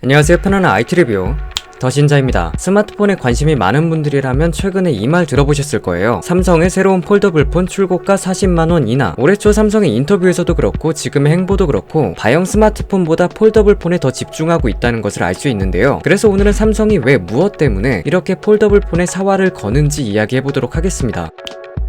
안녕하세요. 편안한 IT 리뷰 더신자입니다. 스마트폰에 관심이 많은 분들이라면 최근에 이 말 들어보셨을 거예요. 삼성의 새로운 폴더블폰 출고가 40만원 이나. 올해 초 삼성의 인터뷰에서도 그렇고 지금의 행보도 그렇고 바형 스마트폰보다 폴더블폰에 더 집중하고 있다는 것을 알 수 있는데요. 그래서 오늘은 삼성이 왜 무엇 때문에 이렇게 폴더블폰에 사활을 거는지 이야기해보도록 하겠습니다.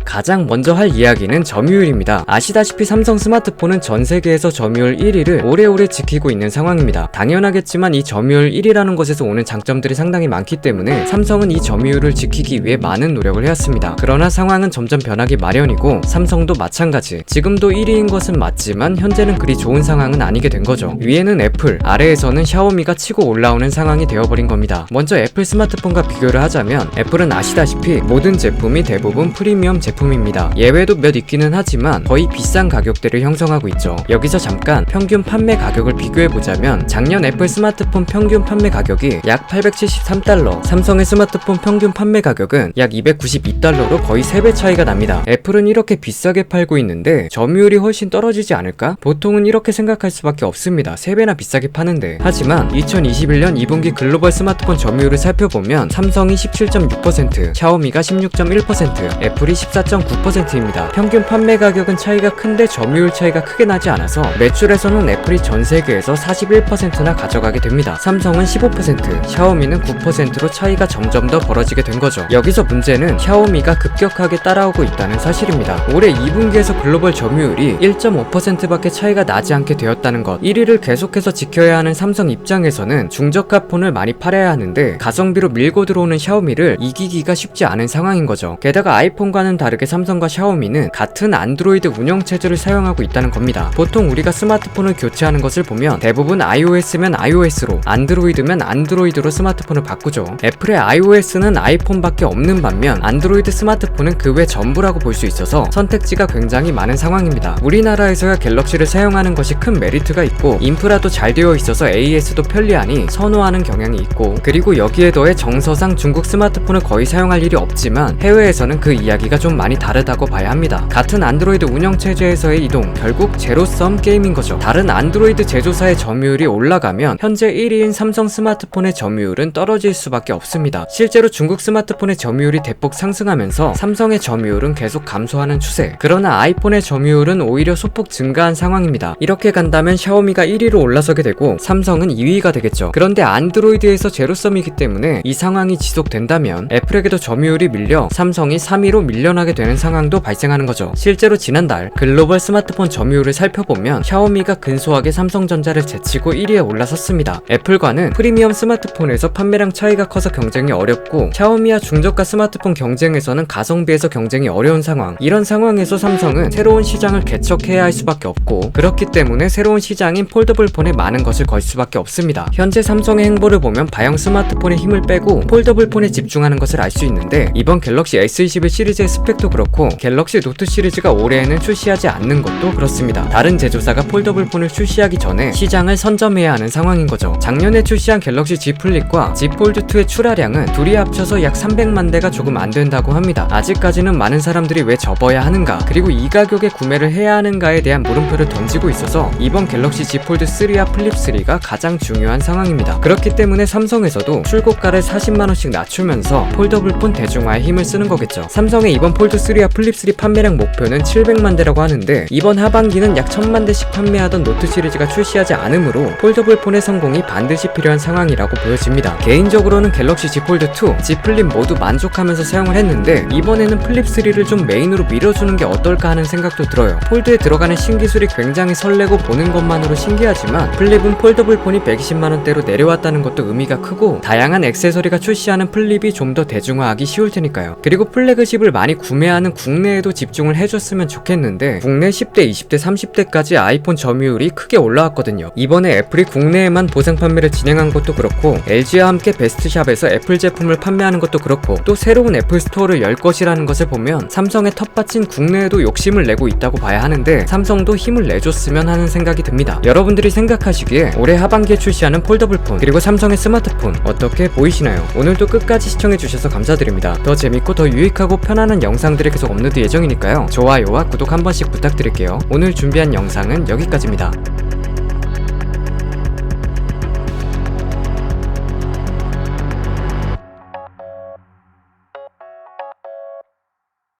가장 먼저 할 이야기는 점유율입니다. 아시다시피 삼성 스마트폰은 전 세계에서 점유율 1위를 오래오래 지키고 있는 상황입니다. 당연하겠지만 이 점유율 1위라는 것에서 오는 장점들이 상당히 많기 때문에 삼성은 이 점유율을 지키기 위해 많은 노력을 해왔습니다. 그러나 상황은 점점 변하기 마련이고 삼성도 마찬가지. 지금도 1위인 것은 맞지만 현재는 그리 좋은 상황은 아니게 된 거죠. 위에는 애플, 아래에서는 샤오미가 치고 올라오는 상황이 되어버린 겁니다. 먼저 애플 스마트폰과 비교를 하자면 애플은 아시다시피 모든 제품이 대부분 프리미엄 제품입니다. 예외도 몇 있기는 하지만 거의 비싼 가격대를 형성하고 있죠. 여기서 잠깐 평균 판매 가격을 비교해보자면 작년 애플 스마트폰 평균 판매 가격이 약 873달러, 삼성의 스마트폰 평균 판매 가격은 약 292달러로 거의 3배 차이가 납니다. 애플은 이렇게 비싸게 팔고 있는데 점유율이 훨씬 떨어지지 않을까? 보통은 이렇게 생각할 수밖에 없습니다. 3배나 비싸게 파는데. 하지만 2021년 2분기 글로벌 스마트폰 점유율을 살펴보면 삼성이 17.6%, 샤오미가 16.1%, 애플이 14.9%입니다. 평균 판매 가격은 차이가 큰데 점유율 차이가 크게 나지 않아서 매출에서는 애플이 전 세계에서 41%나 가져가게 됩니다. 삼성은 15%, 샤오미는 9%로 차이가 점점 더 벌어지게 된 거죠. 여기서 문제는 샤오미가 급격하게 따라오고 있다는 사실입니다. 올해 2분기에서 글로벌 점유율이 1.5%밖에 차이가 나지 않게 되었다는 것. 1위를 계속해서 지켜야 하는 삼성 입장에서는 중저가 폰을 많이 팔아야 하는데 가성비로 밀고 들어오는 샤오미를 이기기가 쉽지 않은 상황인 거죠. 게다가 아이폰과는 다르게 삼성과 샤오미는 같은 안드로이드 운영체제를 사용하고 있다는 겁니다. 보통 우리가 스마트폰을 교체하는 것을 보면 대부분 iOS면 iOS로, 안드로이드면 안드로이드로 스마트폰을 바꾸죠. 애플의 iOS는 아이폰밖에 없는 반면 안드로이드 스마트폰은 그 외 전부라고 볼 수 있어서 선택지가 굉장히 많은 상황입니다. 우리나라에서야 갤럭시를 사용하는 것이 큰 메리트가 있고 인프라도 잘 되어 있어서 AS도 편리하니 선호하는 경향이 있고, 그리고 여기에 더해 정서상 중국 스마트폰을 거의 사용할 일이 없지만 해외에서는 그 이야기가 좀 많이 다르다고 봐야 합니다. 같은 안드로이드 운영체제에서의 이동, 결국 제로섬 게임인 거죠. 다른 안드로이드 제조사의 점유율이 올라가면 현재 1위인 삼성 스마트폰의 점유율은 떨어질 수밖에 없습니다. 실제로 중국 스마트폰의 점유율이 대폭 상승하면서 삼성의 점유율은 계속 감소하는 추세. 그러나 아이폰의 점유율은 오히려 소폭 증가한 상황입니다. 이렇게 간다면 샤오미가 1위로 올라서게 되고 삼성은 2위가 되겠죠. 그런데 안드로이드에서 제로섬이기 때문에 이 상황이 지속된다면 애플에게도 점유율이 밀려 삼성이 3위로 밀려나게 되는 상황도 발생하는 거죠. 실제로 지난달 글로벌 스마트폰 점유율을 살펴보면 샤오미가 근소하게 삼성전자를 제치고 1위에 올라섰습니다. 애플과는 프리미엄 스마트폰에서 판매량 차이가 커서 경쟁이 어렵고 샤오미와 중저가 스마트폰 경쟁에서는 가성비에서 경쟁이 어려운 상황. 이런 상황에서 삼성은 새로운 시장을 개척해야 할 수밖에 없고, 그렇기 때문에 새로운 시장인 폴더블폰에 많은 것을 걸 수밖에 없습니다. 현재 삼성의 행보를 보면 바형 스마트폰에 힘을 빼고 폴더블폰에 집중하는 것을 알 수 있는데 이번 갤럭시 S21 시리즈의 스펙도 그렇고 갤럭시 노트 시리즈가 올해에는 출시하지 않는 것도 그렇습니다. 다른 제조사가 폴더블폰을 출시하기 전에 시장을 선점해야 하는 상황인 거죠. 작년에 출시한 갤럭시 Z 플립과 Z 폴드2의 출하량은 둘이 합쳐서 약 300만 대가 조금 안 된다고 합니다. 아직까지는 많은 사람들이 왜 접어야 하는가, 그리고 이 가격에 구매를 해야 하는가에 대한 물음표를 던지고 있어서 이번 갤럭시 Z 폴드3와 플립3가 가장 중요한 상황입니다. 그렇기 때문에 삼성에서도 출고가를 40만원씩 낮추면서 폴더블폰 대중화에 힘을 쓰는 거겠죠. 삼성의 이번 폴드3와 플립3 판매량 목표는 700만 대라고 하는데 이번 하반기는 약 1000만 대씩 판매하던 노트 시리즈가 출시하지 않으므로 폴더블폰의 성공이 반드시 필요한 상황이라고 보여집니다. 개인적으로는 갤럭시 Z 폴드2, Z 플립 모두 만족하면서 사용을 했는데 이번에는 플립3를 좀 메인으로 밀어주는 게 어떨까 하는 생각도 들어요. 폴드에 들어가는 신기술이 굉장히 설레고 보는 것만으로 신기하지만 플립은 폴더블폰이 120만원대로 내려왔다는 것도 의미가 크고 다양한 액세서리가 출시하는 플립이 좀 더 대중화하기 쉬울 테니까요. 그리고 플래그십을 많이 구매하는 국내에도 집중을 해줬으면 좋겠는데 국내 10대, 20대, 30대까지 아이폰 점유율이 크게 올라왔거든요. 이번에 애플이 국내에만 보상 판매를 진행한 것도 그렇고 LG와 함께 베스트샵에서 애플 제품을 판매하는 것도 그렇고 또 새로운 애플 스토어를 열 것이라는 것을 보면 삼성의 텃밭인 국내에도 욕심을 내고 있다고 봐야 하는데 삼성도 힘을 내줬으면 하는 생각이 듭니다. 여러분들이 생각하시기에 올해 하반기에 출시하는 폴더블폰 그리고 삼성의 스마트폰 어떻게 보이시나요? 오늘도 끝까지 시청해주셔서 감사드립니다. 더 재밌고 더 유익하고 편안한 영상들을 계속 업로드 예정이니까요. 좋아요와 구독 한 번씩 부탁드릴게요. 오늘 준비한 영상은 여기까지입니다.